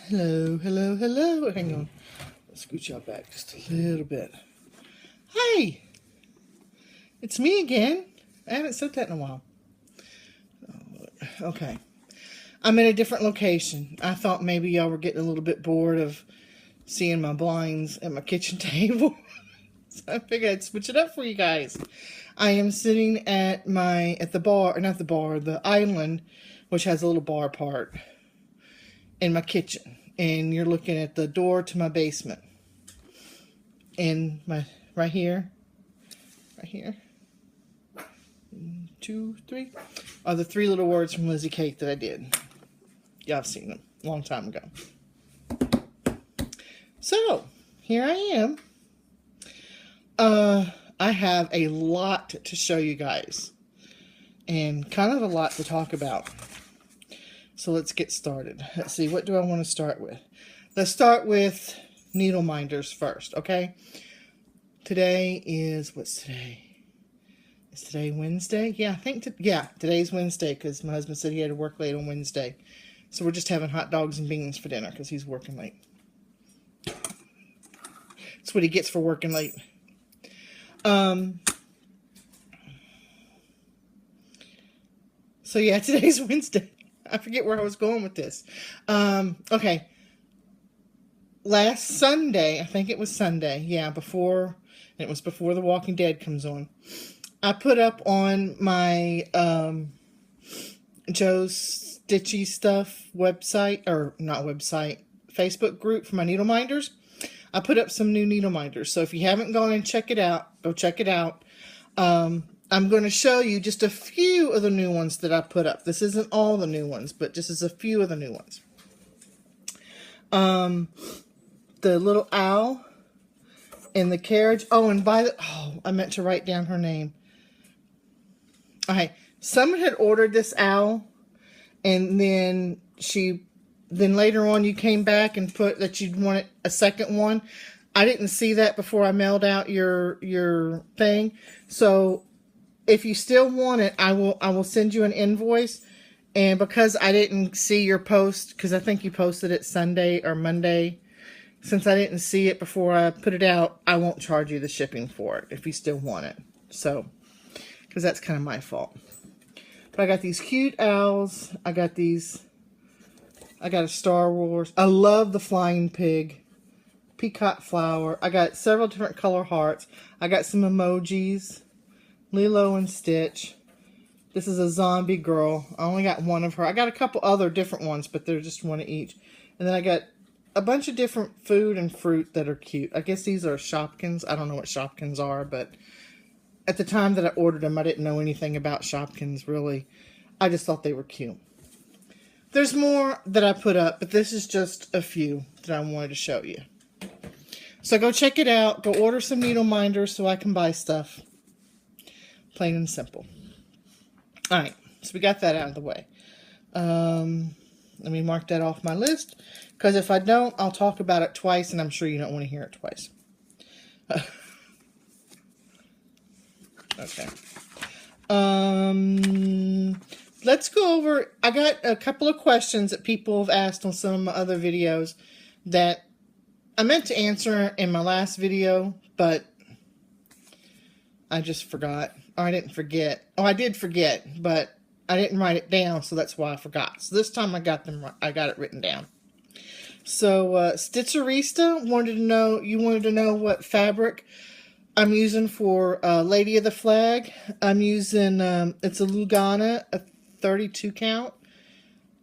Hello, hello, hello. Hang on. Let's scoot y'all back just a little bit. Hey! It's me again. I haven't said that in a while. Okay. I'm in a different location. I thought maybe y'all were getting a little bit bored of seeing my blinds at my kitchen table. So I figured I'd switch it up for you guys. I am sitting at the bar, not the bar, the island, which has a little bar part in my kitchen. And you're looking at the door to my basement. And right here. 1, 2, 3 are the 3 little words from Lizzie Kate that I did. Y'all have seen them a long time ago. So, here I am. I have a lot to show you guys. And kind of a lot to talk about. So let's get started. Let's see, what do I want to start with? Let's start with needle minders first, okay? Today is, what's today? Is today Wednesday? Yeah, I think, today's Wednesday because my husband said he had to work late on Wednesday. So we're just having hot dogs and beans for dinner because he's working late. That's what he gets for working late. So yeah, today's Wednesday. I forget where I was going with this. Okay. Last Sunday, I think it was Sunday. Yeah, it was before The Walking Dead comes on. I put up on my Joe's Stitchy Stuff website, or not website, Facebook group for my needle minders. I put up some new needle minders. So if you haven't gone and check it out, go check it out. I'm going to show you just a few of the new ones that I put up. This isn't all the new ones, but just as a few of the new ones. The little owl in the carriage. Oh, and I meant to write down her name. Okay, someone had ordered this owl, and then later on you came back and put that you'd wanted a second one. I didn't see that before I mailed out your thing. So if you still want it, I will send you an invoice. And because I didn't see your post, because I think you posted it Sunday or Monday, since I didn't see it before I put it out, I won't charge you the shipping for it if you still want it. So, because that's kind of my fault. But I got these cute owls. I got a Star Wars. I love the flying pig. Peacock flower. I got several different color hearts. I got some emojis. Lilo and Stitch. This is a zombie girl. I only got one of her. I got a couple other different ones, but they're just one of each. And then I got a bunch of different food and fruit that are cute. I guess these are Shopkins. I don't know what Shopkins are, but at the time that I ordered them, I didn't know anything about Shopkins, really. I just thought they were cute. There's more that I put up, but this is just a few that I wanted to show you. So go check it out. Go order some needle minders so I can buy stuff. Plain and simple. Alright, so we got that out of the way. Let me mark that off my list. Because if I don't, I'll talk about it twice, and I'm sure you don't want to hear it twice. Okay. Let's go over... I got a couple of questions that people have asked on some of my other videos that I meant to answer in my last video, but I just forgot. Or I didn't forget. Oh, I did forget, but I didn't write it down, so that's why I forgot. So this time I got it written down. So, Stitcherista wanted to know what fabric I'm using for Lady of the Flag. I'm using, it's a Lugana, a 32 count,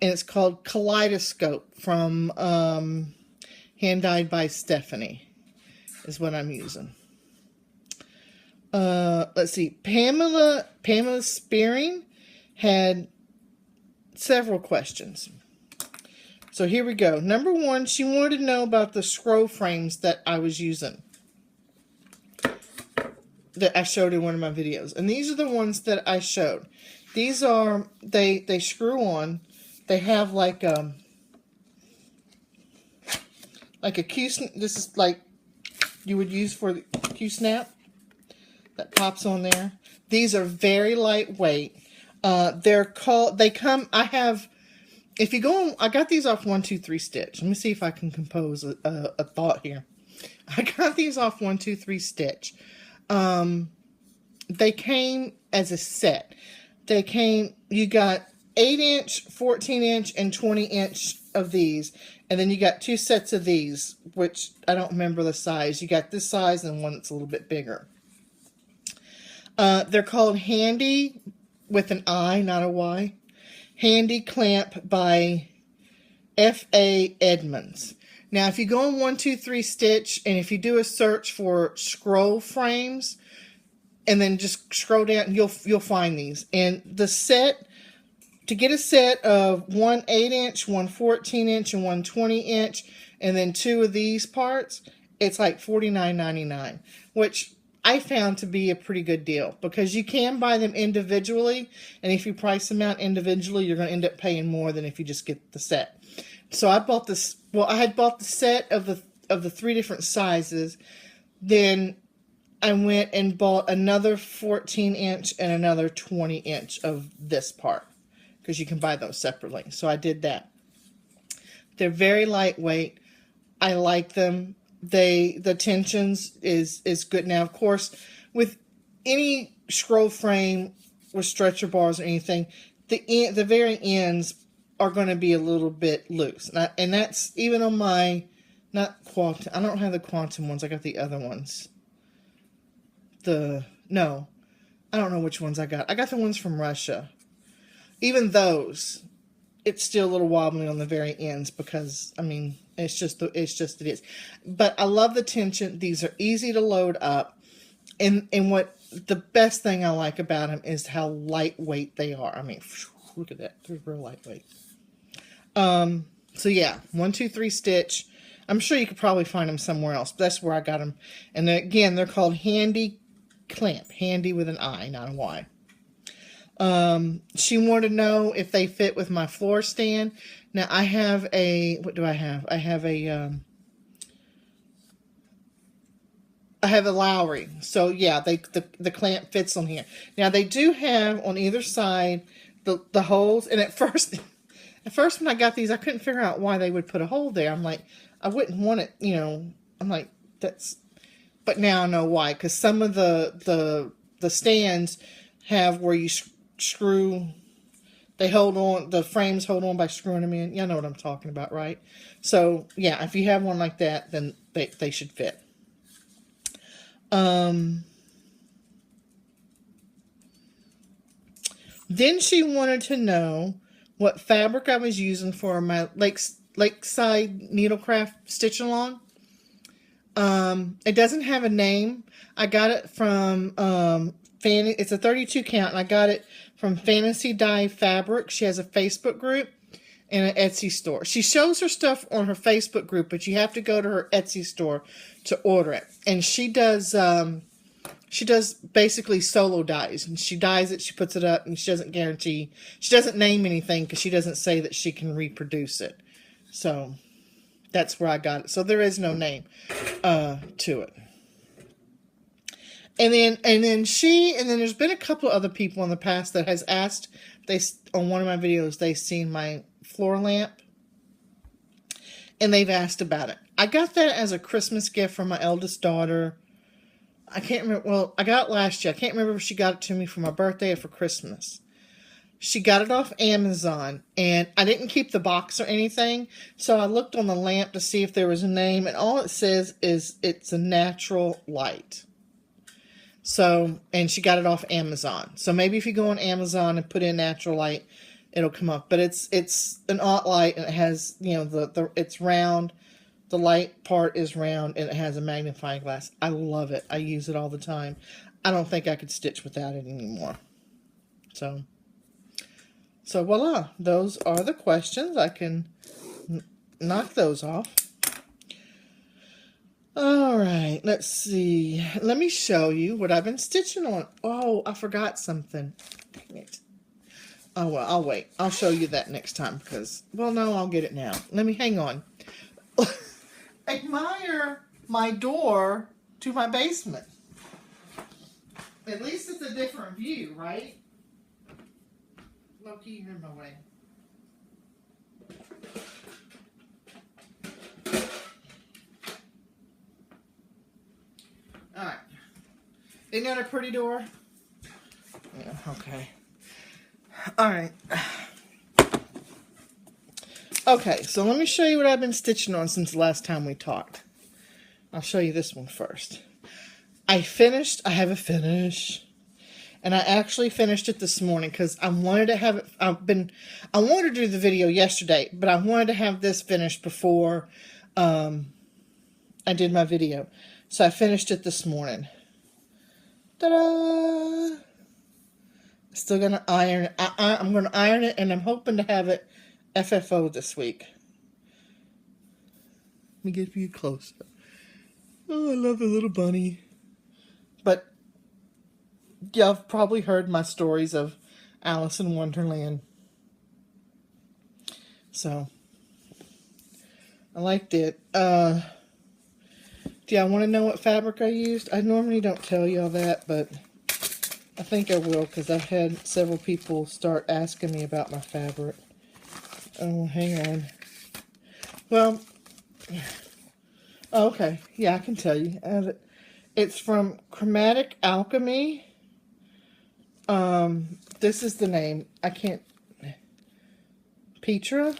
and it's called Kaleidoscope from Hand Dyed by Stephanie, is what I'm using. Let's see, Pamela Spearing had several questions. So here we go. Number 1, she wanted to know about the scroll frames that I was using, that I showed in one of my videos. And these are the ones that I showed. These are, they screw on. They have like a Q, this is like you would use for the Q snap that pops on there. These are very lightweight. I have if you go on, I got these off 123 Stitch. Let me see if I can compose a thought here. I got these off 123 Stitch. They came as a set. They came, you got 8-inch, 14-inch, and 20-inch of these. And then you got 2 sets of these, which I don't remember the size. You got this size and one that's a little bit bigger. They're called Handy, with an I, not a Y. Handy Clamp by F.A. Edmonds. Now, if you go on 123 Stitch, and if you do a search for scroll frames, and then just scroll down, you'll find these. And the set, to get a set of one 8-inch, one 14-inch, and one 20-inch, and then 2 of these parts, it's like $49.99, which I found to be a pretty good deal, because you can buy them individually, and if you price them out individually, you're going to end up paying more than if you just get the set. So I bought this. Well, I had bought the set of the 3 different sizes. Then I went and bought another 14-inch and another 20-inch of this part, because you can buy those separately. So I did that. They're very lightweight. I like them. The tensions is good. Now, of course, with any scroll frame with stretcher bars or anything, the very ends are going to be a little bit loose. And that's even on my, not quantum, I don't have the quantum ones, I got the other ones. No, I don't know which ones I got. I got the ones from Russia. Even those, it's still a little wobbly on the very ends, because, I mean, it is. But I love the tension. These are easy to load up. And what the best thing I like about them is how lightweight they are. I mean, look at that. They're real lightweight. So yeah, 123 Stitch. I'm sure you could probably find them somewhere else, but that's where I got them. And again, they're called Handy Clamp. Handy with an I, not a Y. She wanted to know if they fit with my floor stand. Now I have a, what do I have? I have a Lowry. So yeah, the clamp fits on here. Now they do have on either side the holes, and at first when I got these, I couldn't figure out why they would put a hole there. I'm like, I wouldn't want it, you know. I'm like, but now I know why, because some of the stands have where you screw, they hold on, the frames hold on by screwing them in. You know what I'm talking about, right? So yeah, if you have one like that, then they should fit. Then she wanted to know what fabric I was using for my Lakeside Needlecraft Stitch Along. It doesn't have a name. I got it from it's a 32 count, and I got it from Fantasy Dye Fabric. She has a Facebook group and an Etsy store. She shows her stuff on her Facebook group, but you have to go to her Etsy store to order it. And she does basically solo dyes, and she dyes it, she puts it up, and she doesn't guarantee, she doesn't name anything, because she doesn't say that she can reproduce it. So that's where I got it. So there is no name to it. And then there's been a couple of other people in the past that has asked, on one of my videos, they've seen my floor lamp, and they've asked about it. I got that as a Christmas gift from my eldest daughter. I can't remember. Well, I got it last year. I can't remember if she got it to me for my birthday or for Christmas. She got it off Amazon, and I didn't keep the box or anything, so I looked on the lamp to see if there was a name, and all it says is it's a natural light. So, and she got it off Amazon. So maybe if you go on Amazon and put in natural light, it'll come up. But it's an alt light, and it has, you know, it's round. The light part is round, and it has a magnifying glass. I love it. I use it all the time. I don't think I could stitch without it anymore. So voila. Those are the questions. I can knock those off. All right. Let's see. Let me show you what I've been stitching on. Oh, I forgot something. Dang it. Oh, well, I'll wait. I'll show you that next time because, well, no, I'll get it now. Let me hang on. Admire my door to my basement. At least it's a different view, right? Loki, you're in my way. Isn't that a pretty door? Yeah, okay. Alright. Okay, so let me show you what I've been stitching on since the last time we talked. I'll show you this one first. I have a finish. And I actually finished it this morning because I wanted to have it, I wanted to do the video yesterday, but I wanted to have this finished before I did my video. So I finished it this morning. Ta-da! Still gonna iron it. I'm gonna iron it, and I'm hoping to have it FFO this week. Let me get you closer. Oh, I love the little bunny. But yeah, I've probably heard my stories of Alice in Wonderland. So I liked it. Do y'all want to know what fabric I used? I normally don't tell y'all that, but I think I will because I've had several people start asking me about my fabric. Oh, hang on. Well, okay. Yeah, I can tell you. It's from Chromatic Alchemy. This is the name. I can't... Petra?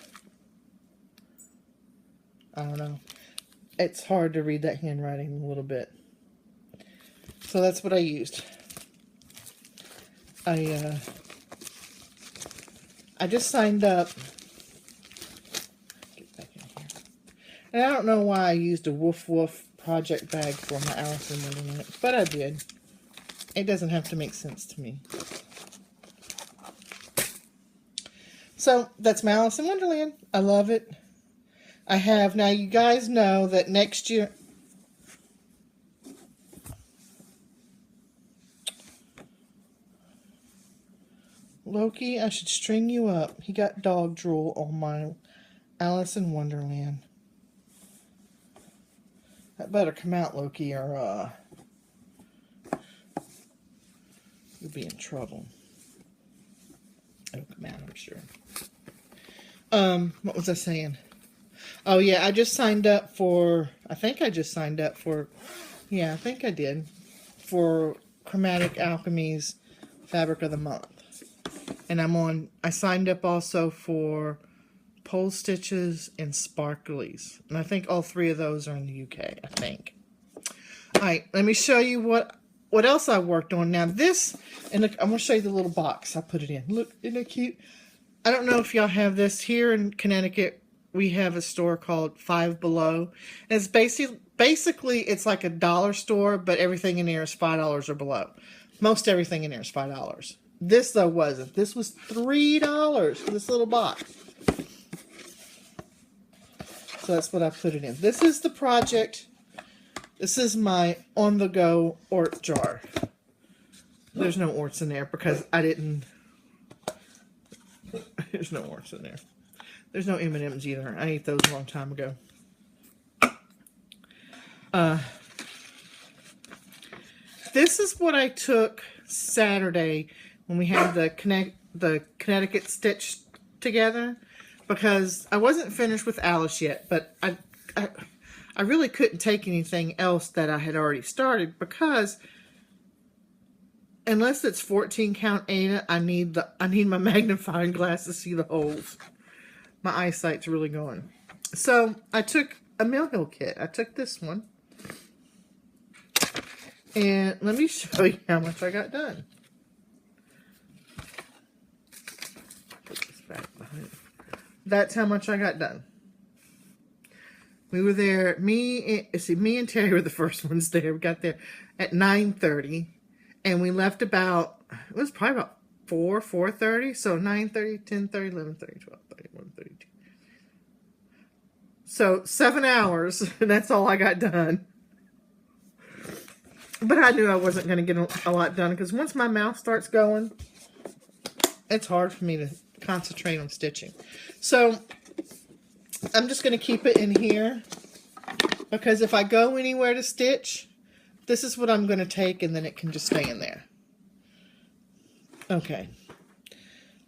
I don't know. It's hard to read that handwriting a little bit. So that's what I used. I just signed up. Get back in here. And I don't know why I used a Woof Woof project bag for my Alice in Wonderland, but I did. It doesn't have to make sense to me. So that's my Alice in Wonderland. I love it. I have, now you guys know that next year, Loki, I should string you up. He got dog drool on my Alice in Wonderland. That better come out, Loki, or you'll be in trouble. It'll come out, I'm sure. What was I saying? Oh, yeah, I just signed up for, I think I did, for Chromatic Alchemy's Fabric of the Month. And I signed up also for Pole Stitches and Sparklies. And I think all three of those are in the UK, I think. Alright, let me show you what else I worked on. Now this, and look, I'm going to show you the little box I put it in. Look, isn't it cute? I don't know if y'all have this. Here in Connecticut, we have a store called Five Below. And it's basically, it's like a dollar store, but everything in there is $5 or below. Most everything in there is $5. This, though, wasn't. This was $3 for this little box. So that's what I put it in. This is the project. This is my on-the-go Ort jar. There's no Orts in there because I didn't... There's no Orts in there. There's no M&M's either. I ate those a long time ago. This is what I took Saturday when we had the Connecticut stitch together, because I wasn't finished with Alice yet, but I really couldn't take anything else that I had already started, because unless it's 14 count Ada, I need my magnifying glass to see the holes. My eyesight's really going. So I took a Mill Hill kit. I took this one. And let me show you how much I got done. Put this back behind. That's how much I got done. We were there, me and Terry were the first ones there. We got there at 9:30. And we left about, it was probably about 4:30. So 9:30, 10:30, 11:30, 12:30, 1:32. So 7 hours, and that's all I got done. But I knew I wasn't going to get a lot done, because once my mouth starts going, it's hard for me to concentrate on stitching. So I'm just going to keep it in here, because if I go anywhere to stitch, this is what I'm going to take, and then it can just stay in there. Okay.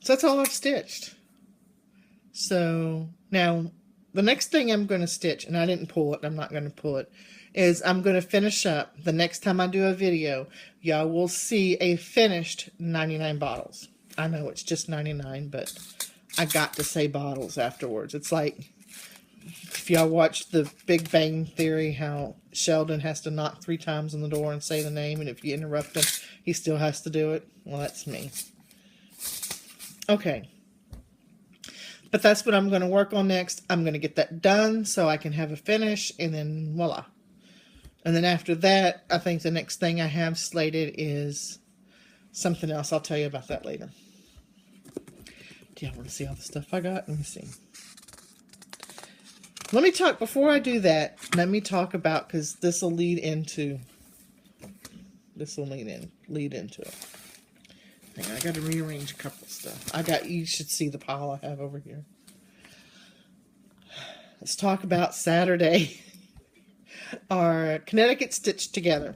So that's all I've stitched. So now the next thing I'm going to stitch, and I didn't pull it, I'm not going to pull it, is I'm going to finish up. The next time I do a video, y'all will see a finished 99 bottles. I know it's just 99, but I got to say bottles afterwards. It's like, if y'all watch The Big Bang Theory, how Sheldon has to knock 3 times on the door and say the name, and if you interrupt him, he still has to do it. Well, that's me. Okay. But that's what I'm going to work on next. I'm going to get that done so I can have a finish, and then voila. And then after that, I think the next thing I have slated is something else. I'll tell you about that later. Do y'all want to see all the stuff I got? Let me see. Let me talk, before I do that, let me talk about, because this will lead into it. Hang on, I got to rearrange a couple of stuff. You should see the pile I have over here. Let's talk about Saturday. Our Connecticut Stitched Together.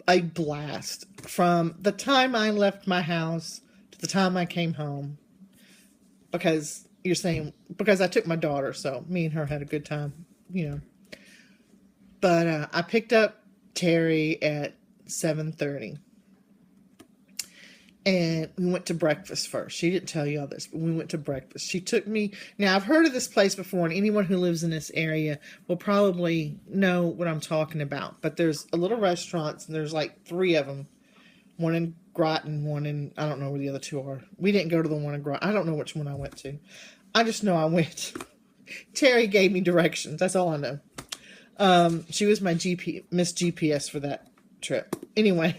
A blast. From the time I left my house to the time I came home. Because I took my daughter, so me and her had a good time, you know. But I picked up Terry at 7:30. And we went to breakfast first. She didn't tell you all this, but we went to breakfast. She took me... Now, I've heard of this place before, and anyone who lives in this area will probably know what I'm talking about. But there's a little restaurant, and there's like 3 of them. One in Groton, one in... I don't know where the other 2 are. We didn't go to the one in Groton. I don't know which one I went to. I just know I went. Terry gave me directions. That's all I know. She was my Miss GPS for that trip. Anyway...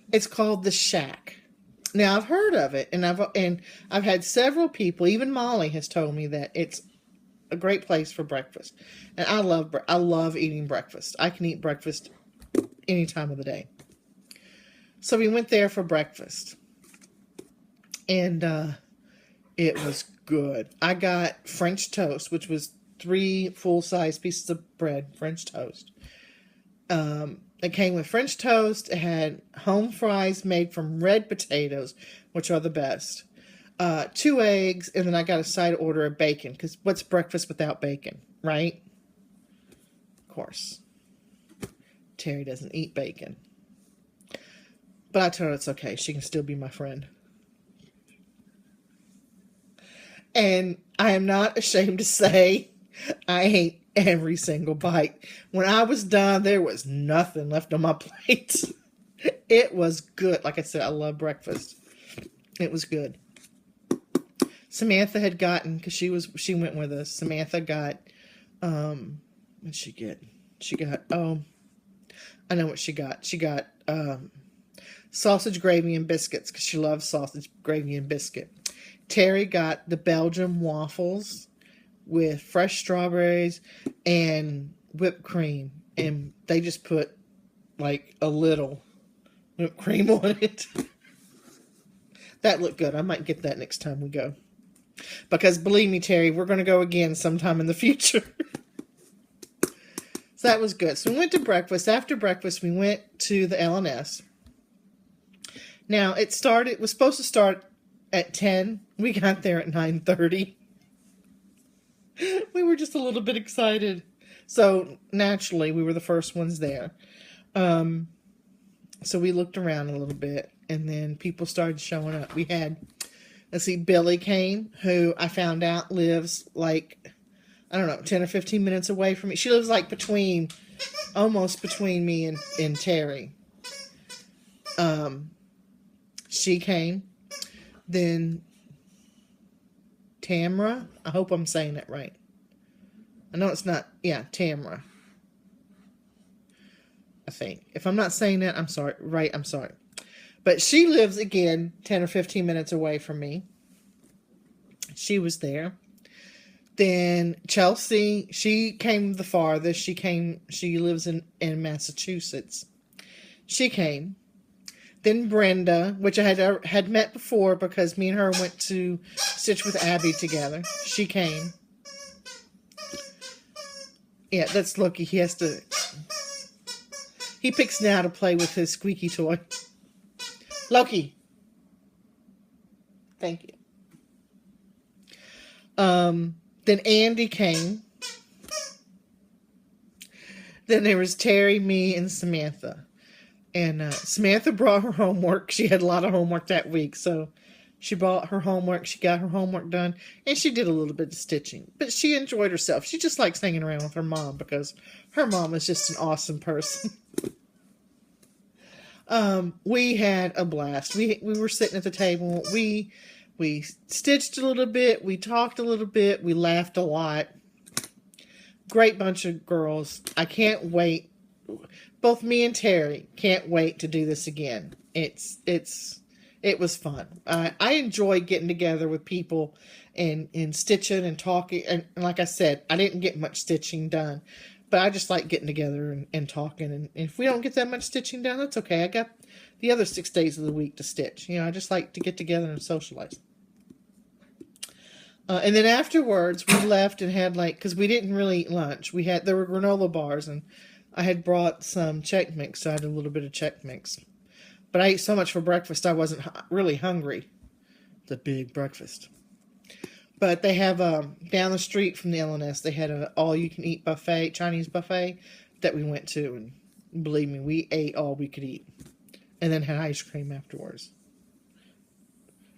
It's called The Shack. Now, I've heard of it, and I've had several people, even Molly has told me that it's a great place for breakfast. And I love eating breakfast. I can eat breakfast any time of the day. So we went there for breakfast. And it was good. I got French toast, which was 3 full-size pieces of bread, French toast. It came with French toast. It had home fries made from red potatoes, which are the best. 2 eggs, and then I got a side order of bacon, because what's breakfast without bacon, right? Of course. Terry doesn't eat bacon. But I told her it's okay. She can still be my friend. And I am not ashamed to say I ate every single bite. When I was done, there was nothing left on my plate. It was good. Like I said, I love breakfast. It was good. Samantha had gotten, because she went with us. Samantha got, what'd she get? She got, I know what she got. She got sausage gravy and biscuits, because she loves sausage gravy and biscuit. Terry got the Belgian waffles with fresh strawberries and whipped cream. And they just put like a little whipped cream on it. That looked good. I might get that next time we go. Because believe me, Terry, we're going to go again sometime in the future. So that was good. So we went to breakfast. After breakfast, we went to the L&S. Now, it was supposed to start at 10. We got there at 9:30. We were just a little bit excited. So, naturally, we were the first ones there. So we looked around a little bit, and then people started showing up. We had, Billy came, who I found out lives like, 10 or 15 minutes away from me. She lives like almost between me and Terry. She came. Then Tamra, I hope I'm saying that right. I know it's not, Tamra. I think. If I'm not saying that, I'm sorry. Right, I'm sorry. But she lives, again, 10 or 15 minutes away from me. She was there. Then Chelsea, she came the farthest. She lives in Massachusetts. She came. Then Brenda, which I had met before because me and her went to Stitch with Abby together. She came. Yeah, that's Loki. He picks now to play with his squeaky toy. Loki. Thank you. Then Andy came. Then there was Terry, me, and Samantha. And Samantha brought her homework. She had a lot of homework that week, so she brought her homework. She got her homework done, and she did a little bit of stitching. But she enjoyed herself. She just likes hanging around with her mom because her mom is just an awesome person. We had a blast. We were sitting at the table. We stitched a little bit. We talked a little bit. We laughed a lot. Great bunch of girls. I can't wait. Both me and Terry can't wait to do this again. It was fun. I enjoy getting together with people and stitching and talking. And like I said, I didn't get much stitching done, but I just like getting together and talking. And if we don't get that much stitching done, that's okay. I got the other 6 days of the week to stitch. I just like to get together and socialize. And then afterwards, we left and had because we didn't really eat lunch. There were granola bars, and I had brought some Chex Mix, so I had a little bit of Chex Mix. But I ate so much for breakfast, I wasn't really hungry. It's a big breakfast. But they have, down the street from the LNS, they had an all-you-can-eat buffet, Chinese buffet, that we went to. And believe me, we ate all we could eat. And then had ice cream afterwards.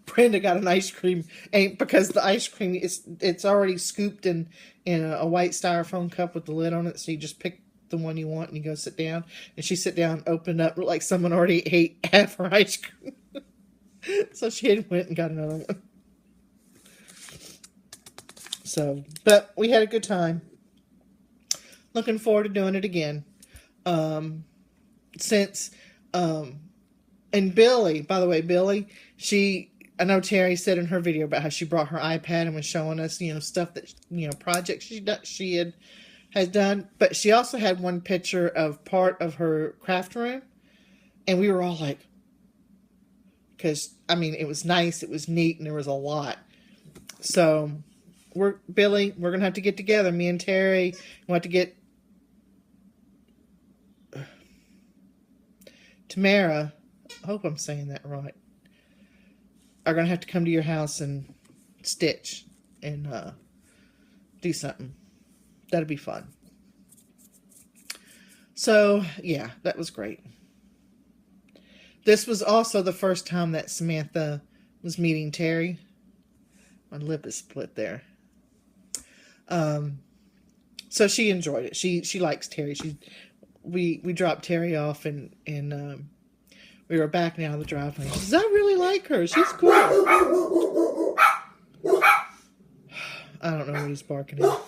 Brenda got an ice cream, because the ice cream, it's already scooped in a white styrofoam cup with the lid on it, so you just pick the one you want and you go sit down. And she sat down, opened up, looked like someone already ate half her ice cream. So she had went and got another one. So, but we had a good time. Looking forward to doing it again. And Billy, by the way, I know Terry said in her video about how she brought her iPad and was showing us, stuff that, projects she has done. But she also had one picture of part of her craft room. And we were all like, because, it was nice, it was neat, and there was a lot. So, we're going to have to get together. Me and Terry want to get Tamara, I hope I'm saying that right, are going to have to come to your house and stitch and do something. That'll be fun. So, yeah, that was great. This was also the first time that Samantha was meeting Terry. My lip is split there. So she enjoyed it. She likes Terry. We dropped Terry off and we were back now in the driveway. She says, I really like her. She's cool. I don't know what he's barking at.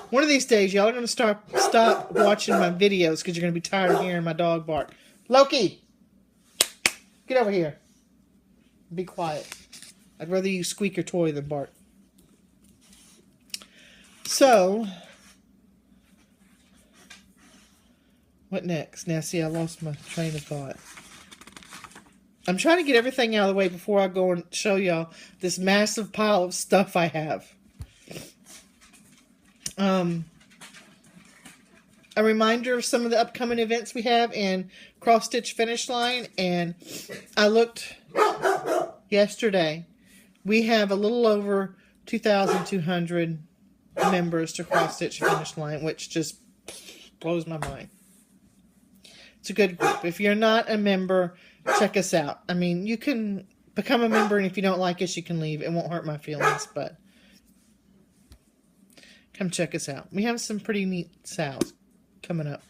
One of these days, y'all are going to stop watching my videos because you're going to be tired of hearing my dog bark. Loki! Get over here. Be quiet. I'd rather you squeak your toy than bark. So, what next? Now, see, I lost my train of thought. I'm trying to get everything out of the way before I go and show y'all this massive pile of stuff I have. A reminder of some of the upcoming events we have in Cross Stitch Finish Line, and I looked yesterday. We have a little over 2,200 members to Cross Stitch Finish Line, which just blows my mind. It's a good group. If you're not a member, check us out. You can become a member, and if you don't like us, you can leave. It won't hurt my feelings, but come check us out. We have some pretty neat sales coming up.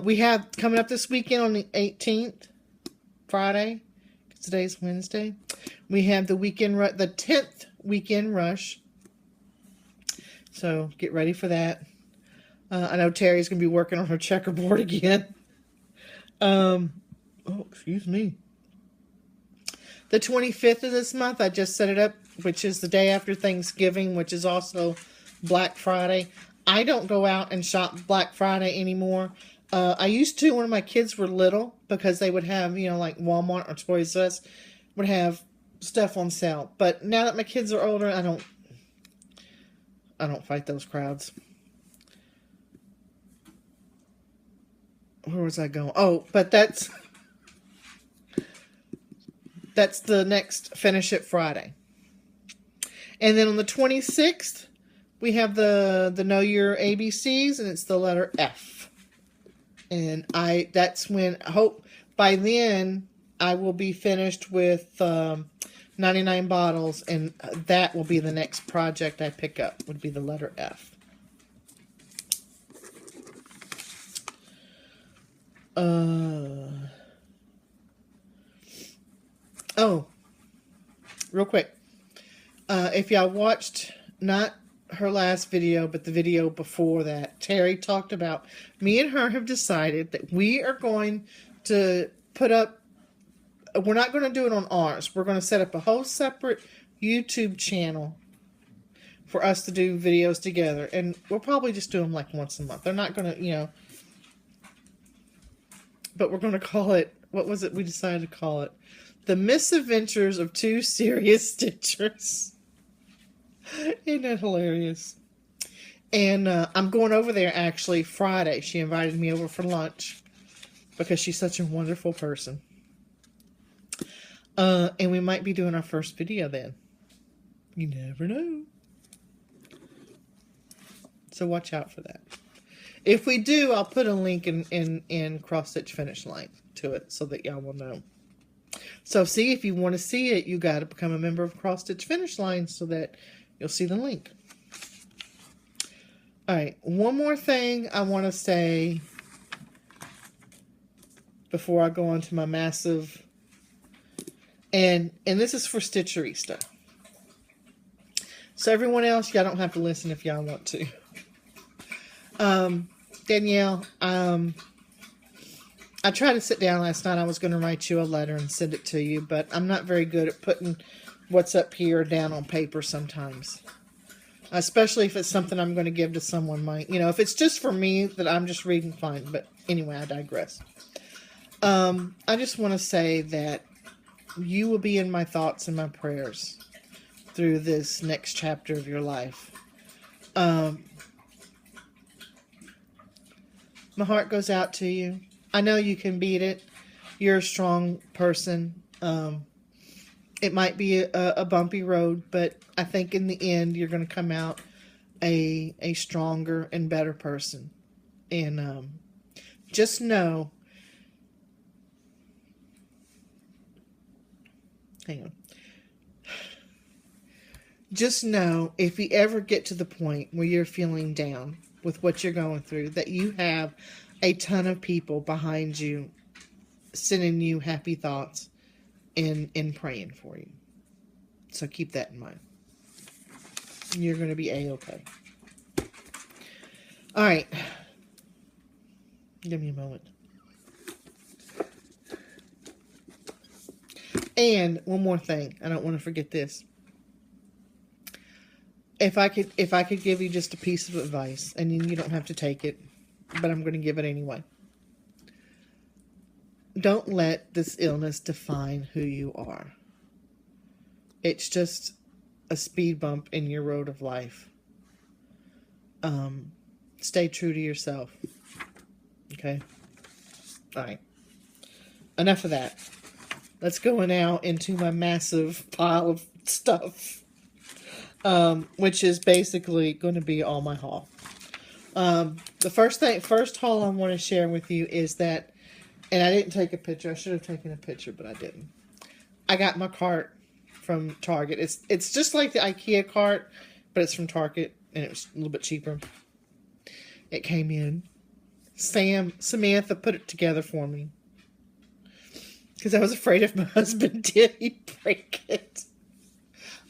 We have coming up this weekend on the 18th, Friday, because today's Wednesday. We have the 10th weekend rush. So get ready for that. I know Terry's going to be working on her checkerboard again. Excuse me. The 25th of this month, I just set it up, which is the day after Thanksgiving, which is also Black Friday. I don't go out and shop Black Friday anymore. I used to when my kids were little, because they would have, like Walmart or Toys R Us would have stuff on sale. But now that my kids are older, I don't fight those crowds. Where was I going? Oh, but that's the next Finish It Friday. And then on the 26th, we have the Know Your ABCs, and it's the letter F. And that's when, I hope by then, I will be finished with 99 bottles, and that will be the next project I pick up, would be the letter F. Oh, real quick. If y'all watched, not her last video, but the video before that, Terry talked about, me and her have decided that we are going to put up, we're not going to do it on ours. We're going to set up a whole separate YouTube channel for us to do videos together. And we'll probably just do them like once a month. They're not going to, you know, but we're going to call it, what was it we decided to call it? The Misadventures of Two Serious Stitchers. Isn't that hilarious? And I'm going over there actually Friday. She invited me over for lunch because she's such a wonderful person. And we might be doing our first video then. You never know. So watch out for that. If we do, I'll put a link in Cross Stitch Finish Line to it so that y'all will know. So see, if you want to see it, you got to become a member of Cross Stitch Finish Line so that you'll see the link. Alright, one more thing I want to say before I go on to my massive, and this is for Stitcherista. So everyone else, y'all don't have to listen if y'all want to. Danielle, I tried to sit down last night. I was going to write you a letter and send it to you, but I'm not very good at putting what's up here down on paper sometimes. Especially if it's something I'm going to give to someone. If it's just for me that I'm just reading, fine. But anyway, I digress. I just want to say that you will be in my thoughts and my prayers through this next chapter of your life. My heart goes out to you. I know you can beat it. You're a strong person. It might be a bumpy road, but I think in the end you're going to come out a stronger and better person. And just know, hang on. Just know if you ever get to the point where you're feeling down with what you're going through, that you have a ton of people behind you sending you happy thoughts and praying for you. So keep that in mind. You're going to be A-okay. Alright. Give me a moment. And one more thing. I don't want to forget this. If I could give you just a piece of advice, and you don't have to take it, but I'm going to give it anyway. Don't let this illness define who you are. It's just a speed bump in your road of life. Stay true to yourself. Okay? Alright. Enough of that. Let's go now into my massive pile of stuff. Which is basically going to be all my haul. The first haul I want to share with you is that, and I didn't take a picture. I should have taken a picture, but I didn't. I got my cart from Target. It's just like the IKEA cart, but it's from Target, and it was a little bit cheaper. It came in. Samantha put it together for me. Because I was afraid if my husband did, he'd break it.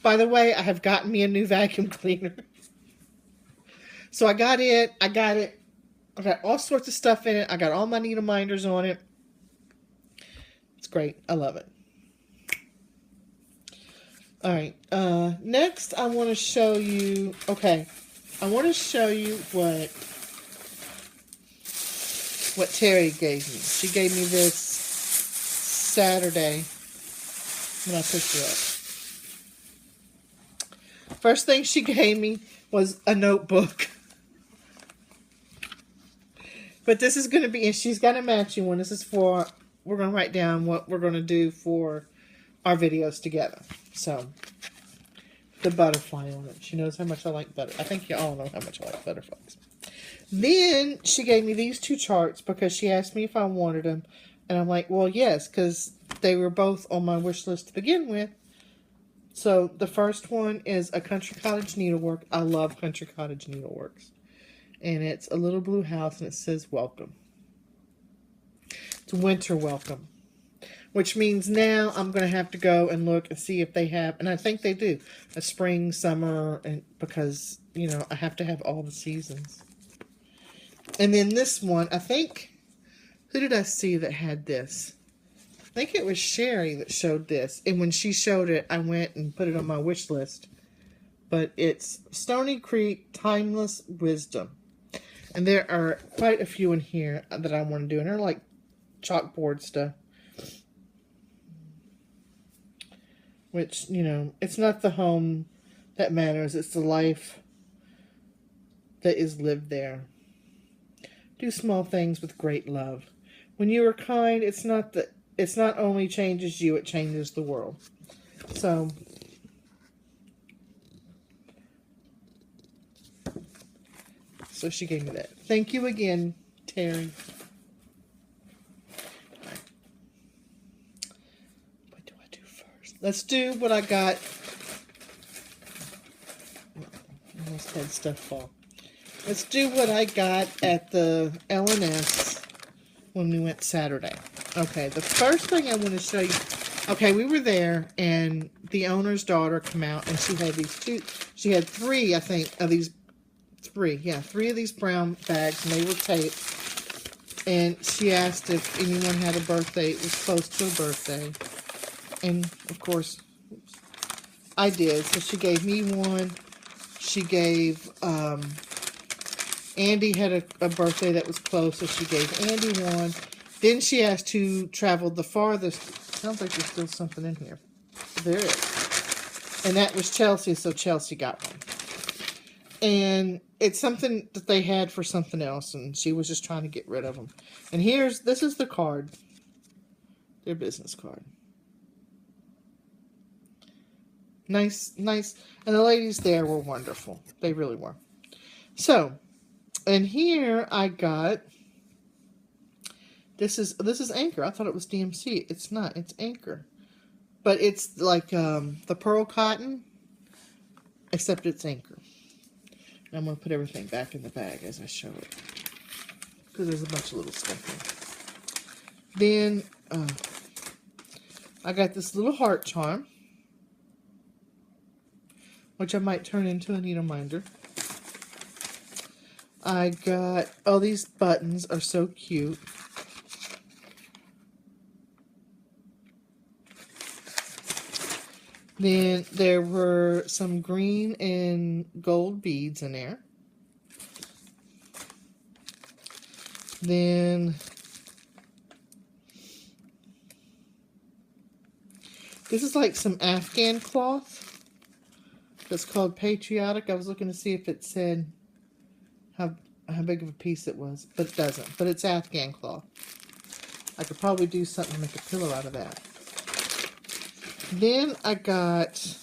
By the way, I have gotten me a new vacuum cleaner. So I got it. I got all sorts of stuff in it. I got all my needle minders on it. It's great. I love it. Alright. Next, I want to show you... Okay. I want to show you what Terry gave me. She gave me this Saturday when I picked her up. First thing she gave me was a notebook. But this is going to be, and she's got a matching one. This is for, we're going to write down what we're going to do for our videos together. So, the butterfly on it. She knows how much I like butter. I think you all know how much I like butterflies. Then she gave me these two charts because she asked me if I wanted them. And I'm like, well, yes, because they were both on my wish list to begin with. So the first one is a Country Cottage Needlework. I love Country Cottage Needleworks. And it's a little blue house and it says welcome. It's winter welcome. Which means now I'm going to have to go and look and see if they have, and I think they do, a spring, summer, and because, you know, I have to have all the seasons. And then this one, I think, who did I see that had this? I think it was Sherry that showed this. And when she showed it, I went and put it on my wish list. But it's Stony Creek Timeless Wisdom. And there are quite a few in here that I want to do. And they're like chalkboard stuff. Which, you know, it's not the home that matters. It's the life that is lived there. Do small things with great love. When you are kind, it's not only changes you, it changes the world. So she gave me that. Thank you again, Terry. Let's do what I got. I almost had stuff fall. Let's do what I got at the L&S when we went Saturday. Okay, the first thing I want to show you. Okay, we were there, and the owner's daughter came out, and she had these two. She had three, I think, of these. Three of these brown bags, and they were taped. And she asked if anyone had a birthday. It was close to a birthday. And, of course, I did. So she gave me one. She gave, Andy had a birthday that was close, so she gave Andy one. Then she asked who traveled the farthest. Sounds like there's still something in here. There is. And that was Chelsea, so Chelsea got one. And it's something that they had for something else, and she was just trying to get rid of them. And this is the card. Their business card. Nice. And the ladies there were wonderful. They really were. So, and here I got, this is Anchor. I thought it was DMC. It's not. It's Anchor. But it's like the pearl cotton, except it's Anchor. And I'm going to put everything back in the bag as I show it. Because there's a bunch of little stuff in. Then, I got this little heart charm, which I might turn into a needle minder. I got, oh, these buttons are so cute. Then there were some green and gold beads in there. Then this is like some Afghan cloth. It's called Patriotic. I was looking to see if it said how big of a piece it was, but it doesn't. But it's Afghan cloth. I could probably do something to make a pillow out of that. Then I got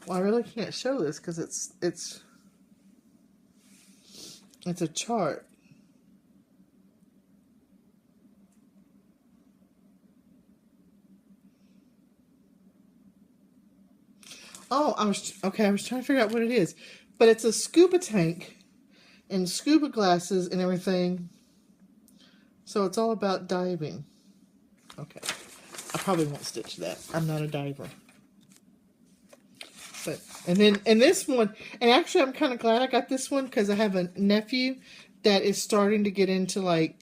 well, I really can't show this because it's a chart. Oh, I was trying to figure out what it is. But it's a scuba tank and scuba glasses and everything. So it's all about diving. Okay. I probably won't stitch that. I'm not a diver. But and this one, and actually I'm kind of glad I got this one because I have a nephew that is starting to get into like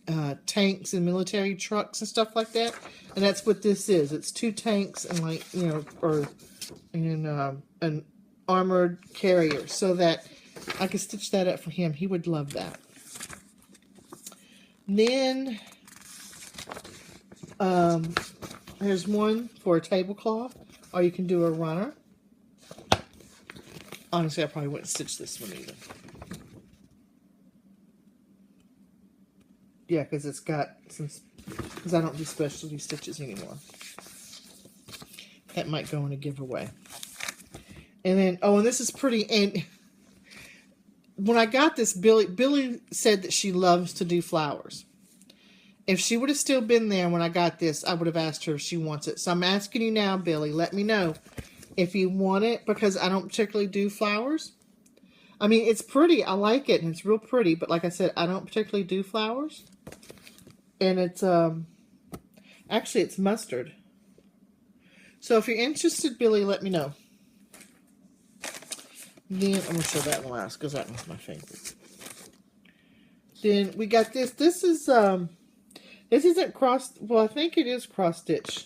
tanks and military trucks and stuff like that. And that's what this is. It's 2 tanks and like, you know, or an armored carrier so that I could stitch that up for him. He would love that. Then there's one for a tablecloth, or you can do a runner. Honestly, I probably wouldn't stitch this one either. Yeah, because it's got some, because I don't do specialty stitches anymore. That might go in a giveaway. And then, oh, and this is pretty, and when I got this, Billy said that she loves to do flowers. If she would have still been there when I got this, I would have asked her if she wants it. So I'm asking you now, Billy, let me know if you want it, because I don't particularly do flowers. I mean, it's pretty. I like it, and it's real pretty. But like I said, I don't particularly do flowers. And it's, actually, it's mustard. So if you're interested, Billy, let me know. Then I'm going to show that one last, because that one's my favorite. Then we got this. This is, this isn't cross, well, I think it is cross stitch.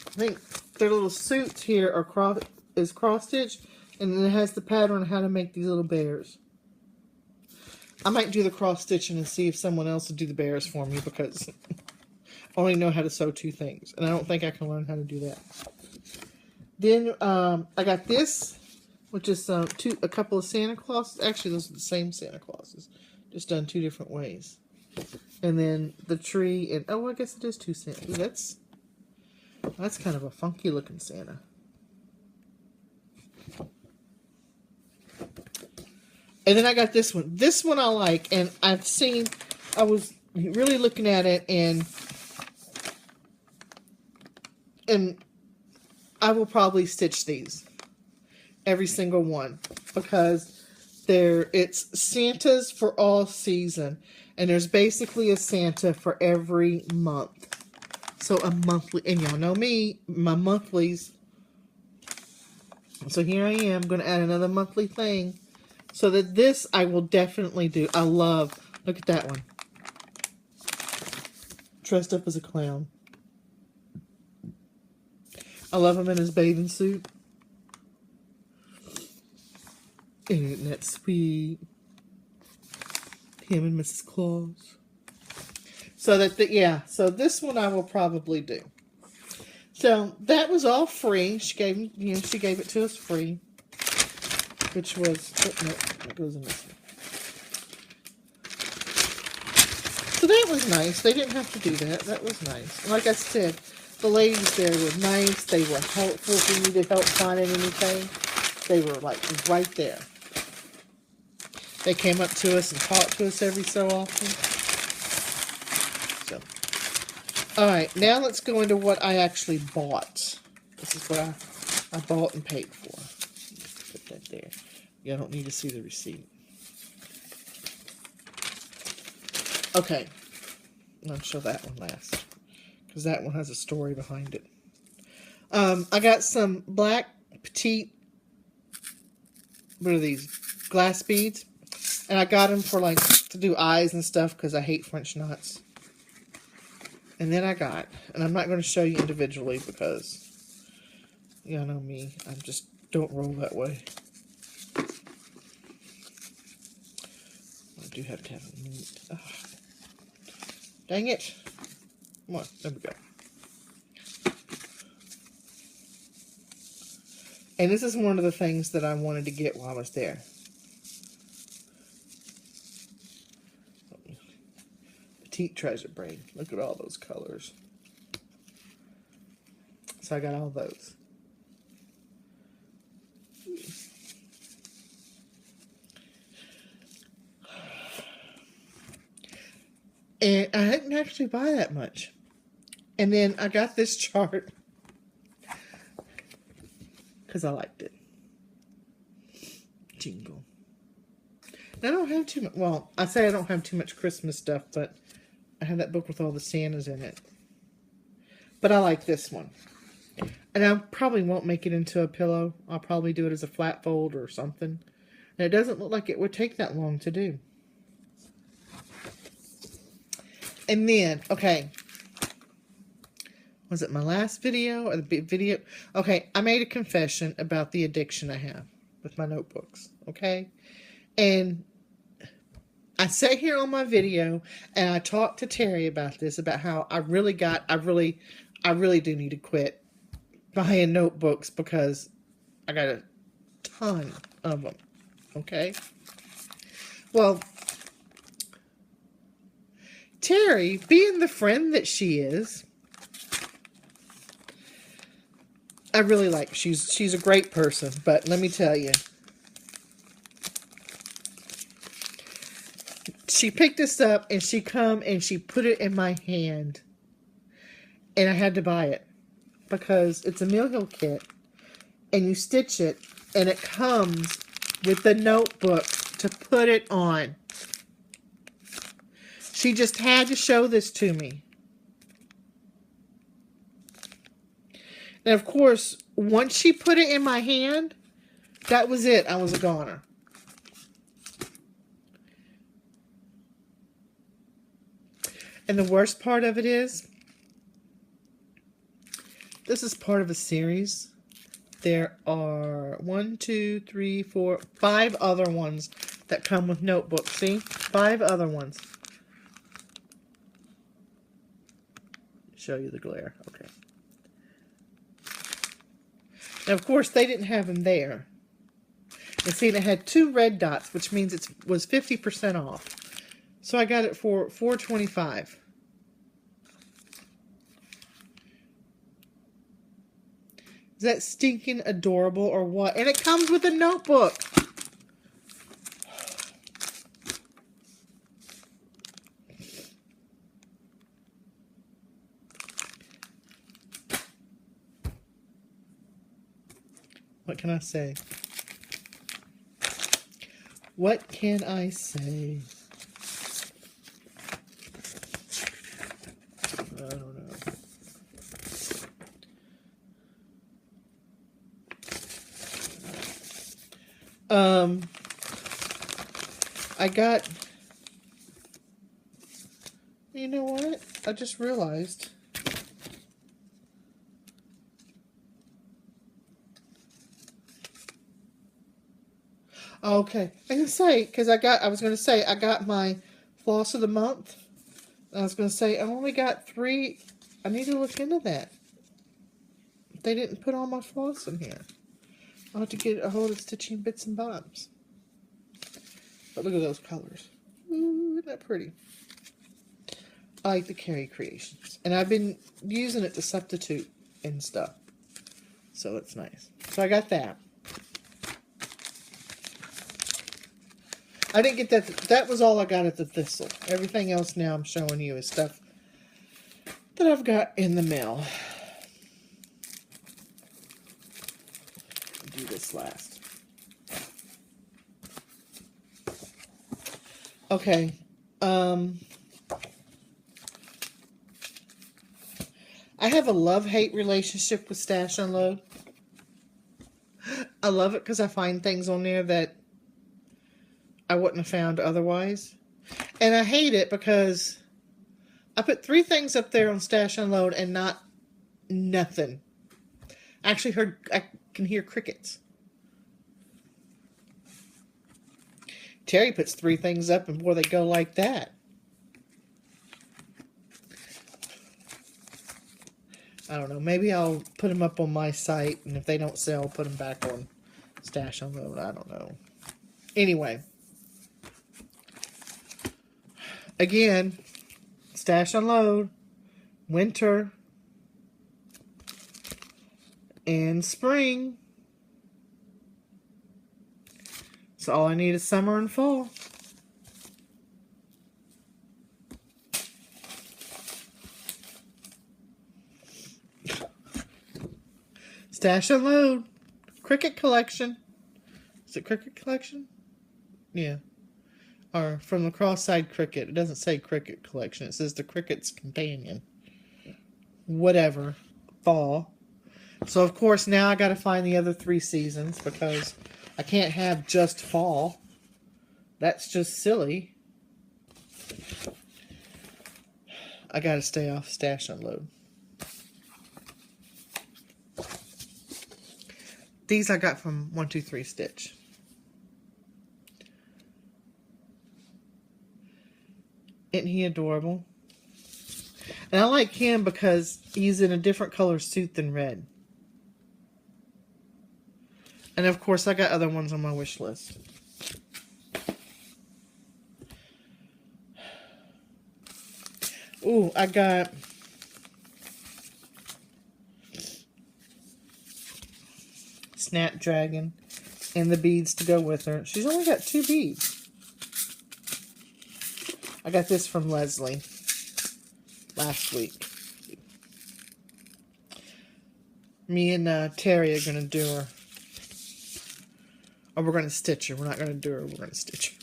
I think their little suits here are cross stitch, and then it has the pattern on how to make these little bears. I might do the cross stitching and see if someone else will do the bears for me, because I only know how to sew 2 things, and I don't think I can learn how to do that. Then I got this, which is a couple of Santa Clauses. Actually, those are the same Santa Clauses, just done 2 different ways. And then the tree, and oh, I guess it is 2 Santa. Ooh, that's kind of a funky looking Santa. And then I got this one. This one I like, and I was really looking at it, and I will probably stitch these. Every single one. Because it's Santas for all season. And there's basically a Santa for every month. So a monthly, and y'all know me, my monthlies. So here I am, going to add another monthly thing. So that this I will definitely do. I love, look at that one. Dressed up as a clown. I love him in his bathing suit. Isn't that sweet? Him and Mrs. Claus. So so this one I will probably do. So that was all free. She gave it to us free. Which was, oh, no, it goes in this one. So that was nice. They didn't have to do that. That was nice. And like I said, the ladies there were nice. They were helpful if we needed help finding anything. They were like right there. They came up to us and talked to us every so often. So, alright, now let's go into what I actually bought. This is what I bought and paid for. Put that there. You don't need to see the receipt. Okay. I'll show that one last. Because that one has a story behind it. I got some black petite, what are these, glass beads. And I got them for like, to do eyes and stuff because I hate French knots. And then I got, and I'm not going to show you individually because, you know me, I just don't roll that way. I do have to have a minute. Oh, dang it. Come on, there we go. And this is one of the things that I wanted to get while I was there. Petite treasure braid. Look at all those colors. So I got all those. And I didn't actually buy that much. And then I got this chart because I liked it. Jingle. And I don't have too much, well, I say I don't have too much Christmas stuff, but I have that book with all the Santas in it. But I like this one. And I probably won't make it into a pillow. I'll probably do it as a flat fold or something. And it doesn't look like it would take that long to do. And then, okay. Was it my last video or the big video? Okay, I made a confession about the addiction I have with my notebooks. Okay? And I sat here on my video and I talked to Terry about this, about how I really do need to quit buying notebooks because I got a ton of them. Okay? Well, Terry, being the friend that she is, I really like. She's a great person, but let me tell you, she picked this up and she come and she put it in my hand, and I had to buy it because it's a Mill Hill kit, and you stitch it, and it comes with the notebook to put it on. She just had to show this to me. And of course, once she put it in my hand, that was it. I was a goner. And the worst part of it is, this is part of a series. There are 1, 2, 3, 4, 5 other ones that come with notebooks. See? 5 other ones. Show you the glare. Okay. Now, of course, they didn't have them there. And see, it had 2 red dots, which means it was 50% off. So I got it for $4.25. Is that stinking adorable or what? And it comes with a notebook. What can I say? What can I say? I don't know. I got, you know what? I just realized. Okay, I can say, because I was going to say, I got my floss of the month. I was going to say, I only got 3. I need to look into that. They didn't put all my floss in here. I'll have to get a hold of Stitching Bits and Bobs. But look at those colors. Ooh, isn't that pretty? I like the Carrie Creations. And I've been using it to substitute and stuff. So it's nice. So I got that. I didn't get that. That was all I got at the Thistle. Everything else now I'm showing you is stuff that I've got in the mail. Do this last. Okay. I have a love-hate relationship with Stash Unload. I love it because I find things on there that I wouldn't have found otherwise. And I hate it because I put 3 things up there on Stash Unload and nothing. I can hear crickets. Terry puts 3 things up and boy, they go like that. I don't know. Maybe I'll put them up on my site, and if they don't sell, I'll put them back on Stash Unload. I don't know. Anyway. Again, Stash Unload, winter, and spring. So all I need is summer and fall. Stash Unload, Cricket Collection. Is it Cricket Collection? Yeah. Or from the cross-side Cricket. It doesn't say Cricket Collection. It says the Cricket's Companion. Whatever. Fall. So, of course, now I got to find the other 3 seasons because I can't have just fall. That's just silly. I got to stay off Stash Unload. These I got from 123 Stitch. Isn't he adorable? And I like him because he's in a different color suit than red. And of course, I got other ones on my wish list. Ooh, I got Snapdragon and the beads to go with her. She's only got 2 beads. I got this from Leslie last week. Me and Terry are going to do her. Or we're going to stitch her. We're not going to do her. We're going to stitch her.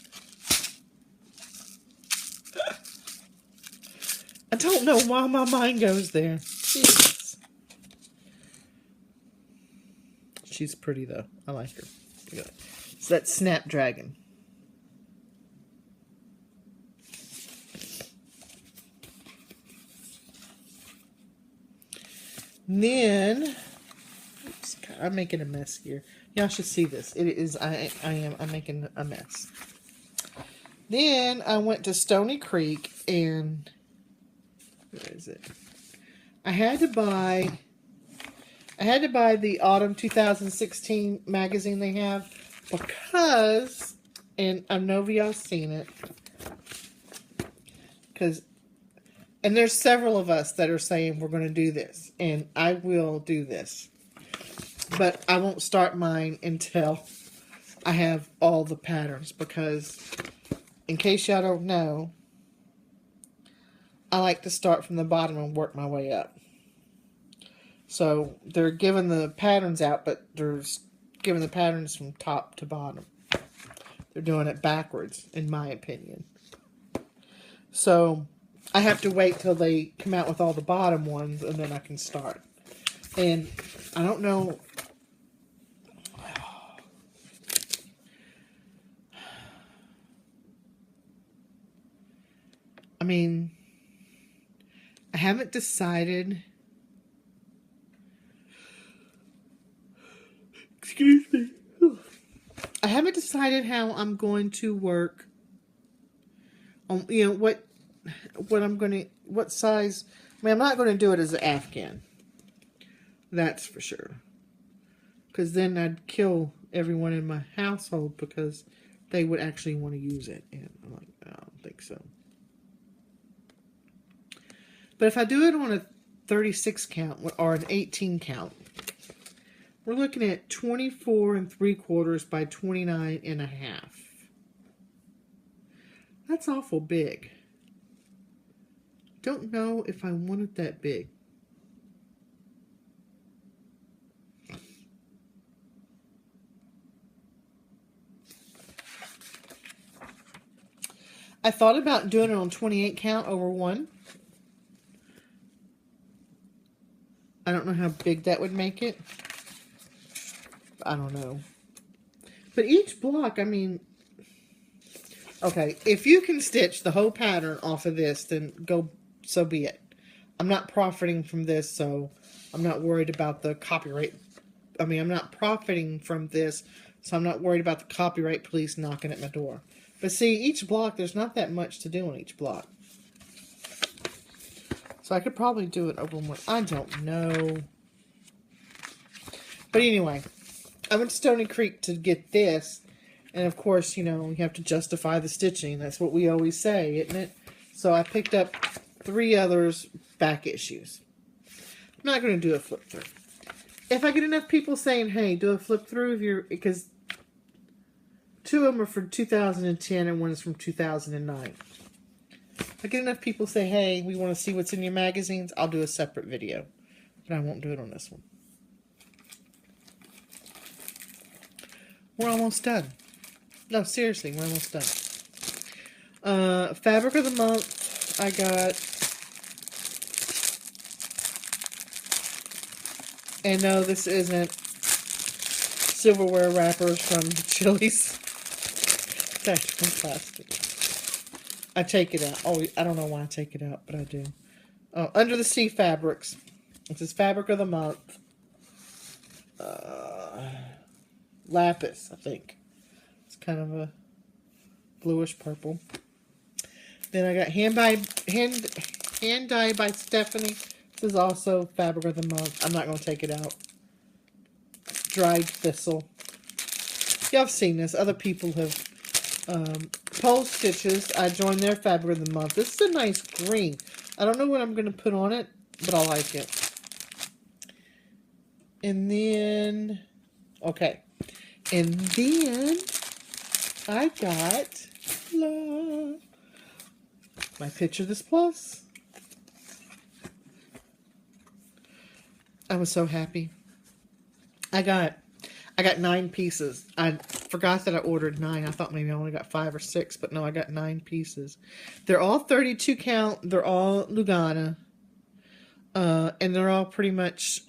I don't know why my mind goes there. Jeez. She's pretty, though. I like her. Look at that. So that's Snapdragon. And then, oops, God, I'm making a mess here. Y'all should see this. It is, I'm making a mess. Then I went to Stony Creek and, where is it? I had to buy the Autumn 2016 magazine they have because, and I know y'all have seen it, and there's several of us that are saying we're going to do this, and I will do this. But I won't start mine until I have all the patterns, because in case y'all don't know, I like to start from the bottom and work my way up. So they're giving the patterns out, but they're giving the patterns from top to bottom. They're doing it backwards, in my opinion. So I have to wait till they come out with all the bottom ones, and then I can start. And I don't know. I mean, I haven't decided. Excuse me. I haven't decided how I'm going to work on, you know, what I'm going to, what size. I mean, I'm not going to do it as an Afghan. That's for sure. Because then I'd kill everyone in my household because they would actually want to use it. And I'm like, I don't think so. But if I do it on a 36 count or an 18 count, we're looking at 24 3/4 by 29 1/2. That's awful big. Don't know if I want it that big. I thought about doing it on 28 count over 1. I don't know how big that would make it. I don't know. But each block, I mean, okay, if you can stitch the whole pattern off of this, then go, so be it. I'm not profiting from this, so I'm not worried about the copyright. I mean, I'm not profiting from this, so I'm not worried about the copyright police knocking at my door. But see, each block, there's not that much to do on each block. So I could probably do it over 1. I don't know. But anyway, I went to Stony Creek to get this. And of course, you know, you have to justify the stitching. That's what we always say, isn't it? So I picked up 3 others back issues. I'm not going to do a flip through. If I get enough people saying, hey, do a flip through, because 2 of them are from 2010 and 1 is from 2009. If I get enough people say, hey, we want to see what's in your magazines, I'll do a separate video. But I won't do it on this one. We're almost done. No, seriously, we're almost done. Fabric of the month, I got. And no, this isn't silverware wrappers from Chili's. That's from plastic. I take it out. Oh, I don't know why I take it out, but I do. Under the Sea Fabrics. This is Fabric of the Month. Lapis, I think. It's kind of a bluish purple. Then I got Hand Dye by Stephanie. This is also Fabric of the Month. I'm not going to take it out. Dried Thistle. Y'all have seen this. Other people have Pole Stitches. I joined their fabric of the month. This is a nice green. I don't know what I'm going to put on it, but I like it. And then, okay. And then I got my Picture This Plus. I was so happy. I got 9 pieces. I forgot that I ordered 9. I thought maybe I only got 5 or 6, but no, I got 9 pieces. They're all 32 count. They're all Lugana. And they're all pretty much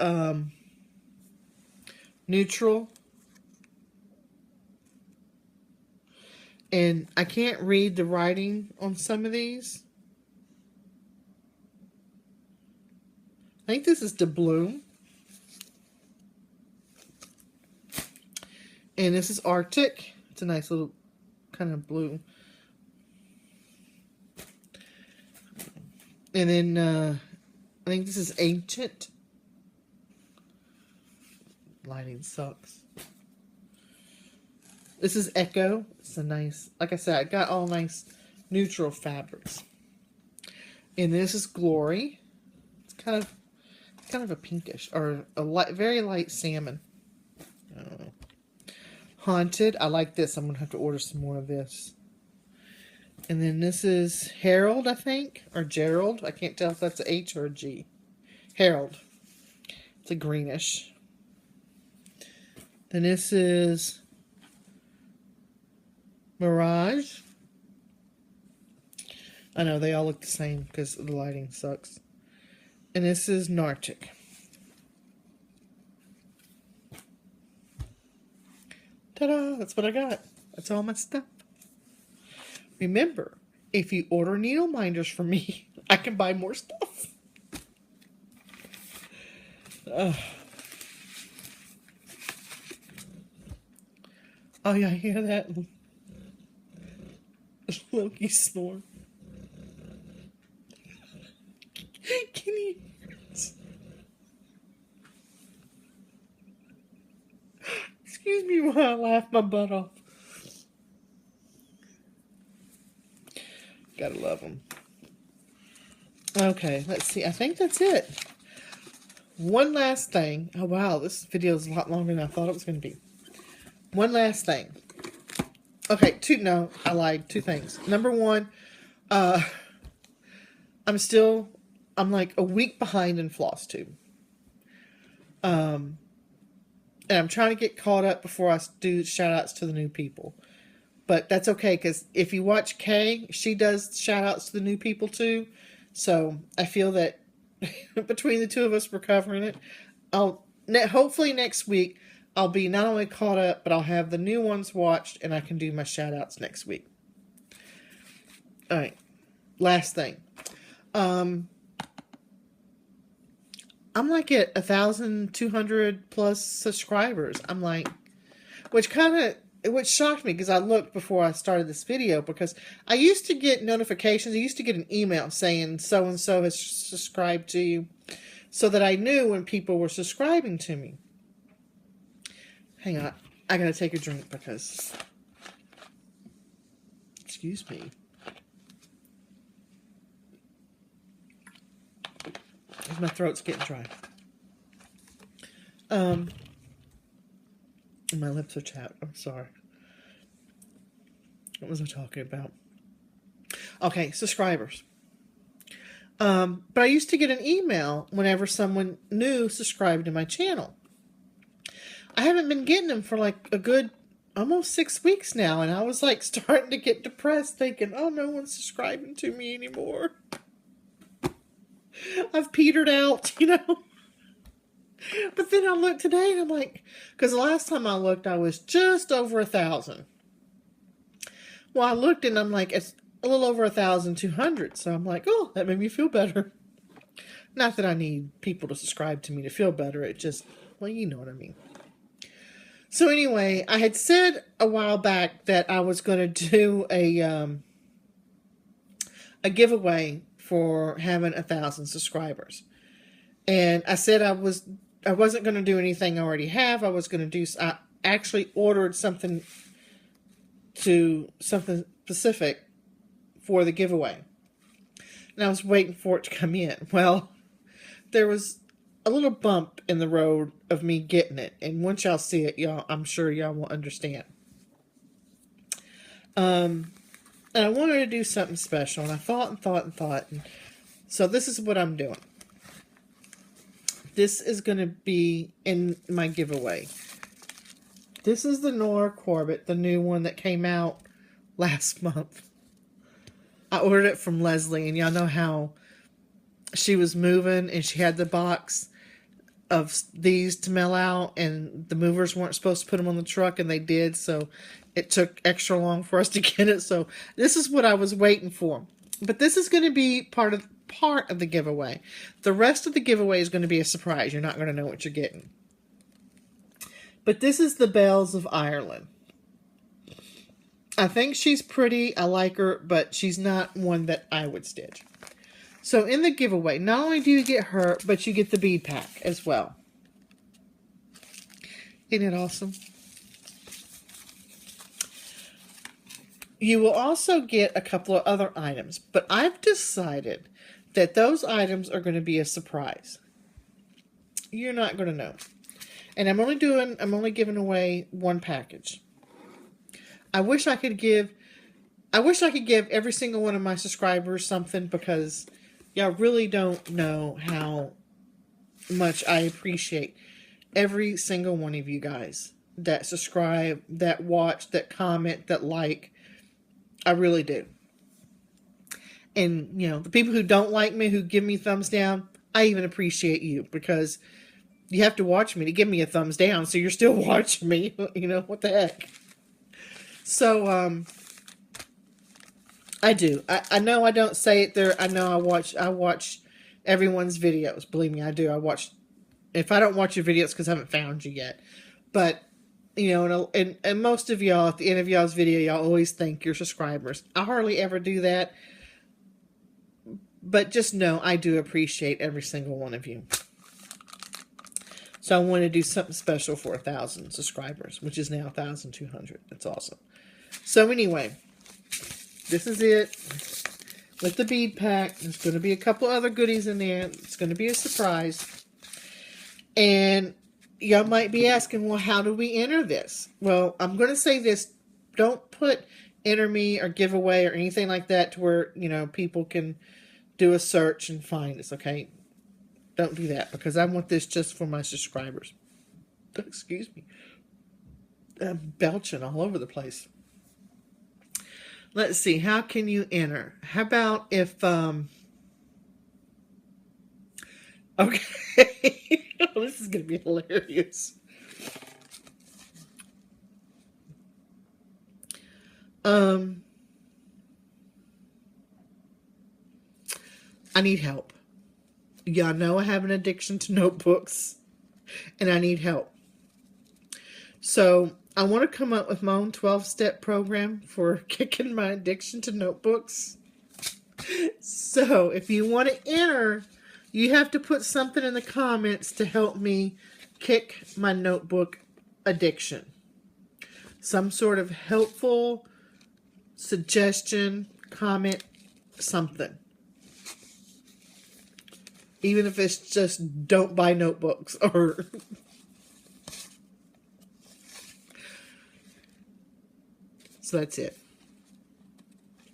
neutral. And I can't read the writing on some of these. I think this is the Bloom. And this is Arctic. It's a nice little kind of blue. And then I think this is Ancient. Lighting sucks. This is Echo. It's a nice, like I said, I got all nice neutral fabrics. And this is Glory. It's kind of a pinkish or a light, very light salmon. I don't know. Haunted. I like this. I'm going to have to order some more of this. And then this is Harold, I think. Or Gerald. I can't tell if that's an H or a G. Harold. It's a greenish. Then this is Mirage. I know, they all look the same because the lighting sucks. And this is Nartic. Ta-da! That's what I got. That's all my stuff. Remember, if you order needle minders from me, I can buy more stuff. Oh yeah, I hear that. Loki snore. Can you hear it? Excuse me while I laugh my butt off. Gotta love them. Okay, let's see. I think that's it. One last thing. Oh, wow. This video is a lot longer than I thought it was going to be. One last thing. Okay, I lied. 2 things. Number 1, I'm like a week behind in Floss Tube. And I'm trying to get caught up before I do shout outs to the new people. But that's okay, because if you watch Kay, she does shout outs to the new people too. So I feel that between the 2 of us, we're covering it. Hopefully next week, I'll be not only caught up, but I'll have the new ones watched, and I can do my shout outs next week. All right. Last thing. I'm like at 1,200 plus subscribers. I'm like, which shocked me because I looked before I started this video, because I used to get notifications. I used to get an email saying so-and-so has subscribed to you, so that I knew when people were subscribing to me. Hang on. I gotta take a drink because, excuse me. My throat's getting dry. My lips are chapped. I'm sorry. What was I talking about? Okay, subscribers. But I used to get an email whenever someone new subscribed to my channel. I haven't been getting them for like a good almost 6 weeks now, and I was like starting to get depressed, thinking, oh, no one's subscribing to me anymore. I've petered out, But then I looked today and I'm like, because the last time I looked, I was just over 1,000. Well, I looked and I'm like, it's a little over 1,200. So I'm like, oh, that made me feel better. Not that I need people to subscribe to me to feel better. It just, well, you know what I mean. So anyway, I had said a while back that I was going to do a giveaway for having 1,000 subscribers. And I said I wasn't going to do anything I already have. I was going to do, I actually ordered something specific for the giveaway. And I was waiting for it to come in. Well, there was a little bump in the road of me getting it. And once y'all see it, y'all, I'm sure y'all will understand. And I wanted to do something special. And I thought and thought and thought. And so this is what I'm doing. This is going to be in my giveaway. This is the Nora Corbett, the new one that came out last month. I ordered it from Leslie, and y'all know how she was moving, and she had the box of these to mail out, and the movers weren't supposed to put them on the truck, and they did, so it took extra long for us to get it. So this is what I was waiting for. But this is going to be part of the giveaway. The rest of the giveaway is going to be a surprise. You're not going to know what you're getting. But this is the Bells of Ireland. I think she's pretty. I like her, but she's not one that I would stitch. So in the giveaway, not only do you get her, but you get the bead pack as well. Isn't it awesome? You will also get a couple of other items, but I've decided that those items are going to be a surprise. You're not going to know. And I'm only giving away one package. I wish I could give every single one of my subscribers something, because y'all really don't know how much I appreciate every single one of you guys that subscribe, that watch, that comment, that like. I really do. And, you know, the people who don't like me, who give me thumbs down, I even appreciate you, because you have to watch me to give me a thumbs down, so you're still watching me. You know, what the heck? So, I do. I know I don't say it there. I know I watch everyone's videos. Believe me, I do. If I don't watch your videos, because I haven't found you yet. But, you know, and most of y'all, at the end of y'all's video, y'all always thank your subscribers. I hardly ever do that. But just know, I do appreciate every single one of you. So I want to do something special for 1,000 subscribers, which is now 1,200. That's awesome. So anyway, this is it with the bead pack. There's going to be a couple other goodies in there. It's going to be a surprise. And y'all might be asking, well, how do we enter this? Well, I'm going to say this. Don't put enter me or giveaway or anything like that to where, you know, people can do a search and find us, okay? Don't do that, because I want this just for my subscribers. Excuse me. I'm belching all over the place. Let's see. How can you enter? How about if, okay. Oh, this is going to be hilarious. I need help. Y'all know I have an addiction to notebooks, and I need help. So I want to come up with my own 12-step program for kicking my addiction to notebooks. So if you want to enter, you have to put something in the comments to help me kick my notebook addiction. Some sort of helpful suggestion, comment, something. Even if it's just don't buy notebooks or... So that's it.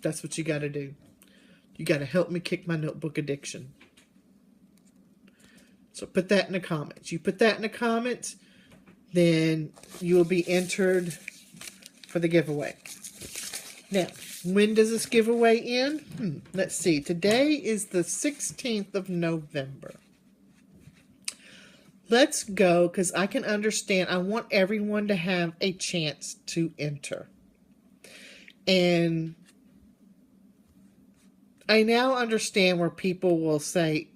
That's what you got to do. You got to help me kick my notebook addiction. So put that in the comments. You put that in the comments, then you will be entered for the giveaway. Now, when does this giveaway end? Let's see. Today is the 16th of November. Let's go, because I can understand. I want everyone to have a chance to enter. And I now understand where people will say,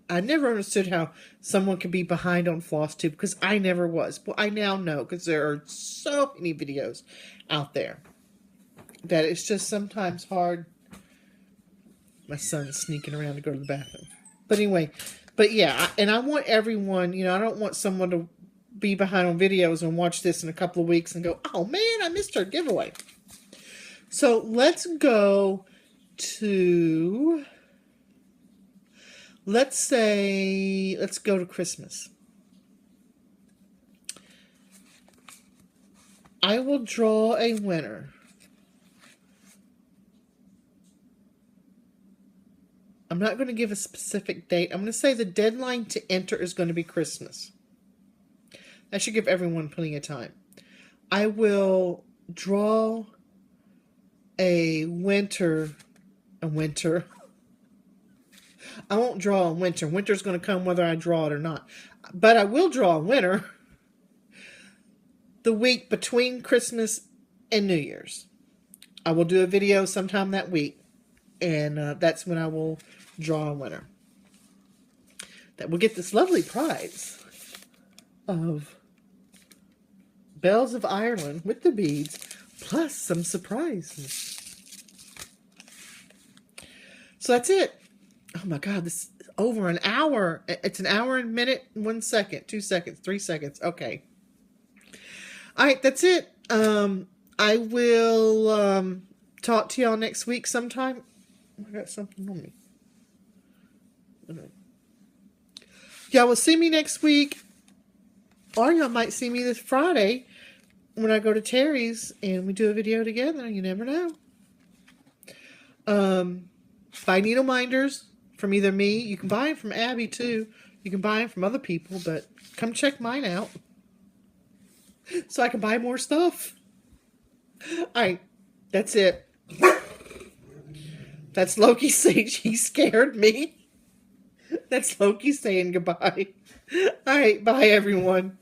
I never understood how someone could be behind on FlossTube, because I never was. Well, I now know, because there are so many videos out there that it's just sometimes hard. My son's sneaking around to go to the bathroom. But anyway, but yeah, and I want everyone, you know, I don't want someone to be behind on videos and watch this in a couple of weeks and go, oh man, I missed our giveaway. So let's go to, let's go to Christmas. I will draw a winner. I'm not going to give a specific date. I'm going to say the deadline to enter is going to be Christmas. That should give everyone plenty of time. I will draw a winter. I won't draw a winter. Winter's going to come whether I draw it or not. But I will draw a winter the week between Christmas and New Year's. I will do a video sometime that week. And that's when I will draw a winner. That will get this lovely prize of Bells of Ireland with the beads, plus some surprises. So that's it. Oh my God, this is over an hour. It's an hour and a minute, 1 second, 2 seconds, 3 seconds. Okay. All right, that's it. I will talk to y'all next week sometime. I got something on me. Y'all will see me next week. Or y'all might see me this Friday when I go to Terry's and we do a video together. You never know. Buy needle minders from either me. You can buy them from Abby too. You can buy them from other people, but come check mine out so I can buy more stuff. Alright, that's it. That's Loki saying she scared me. That's Loki saying goodbye. Alright, bye everyone.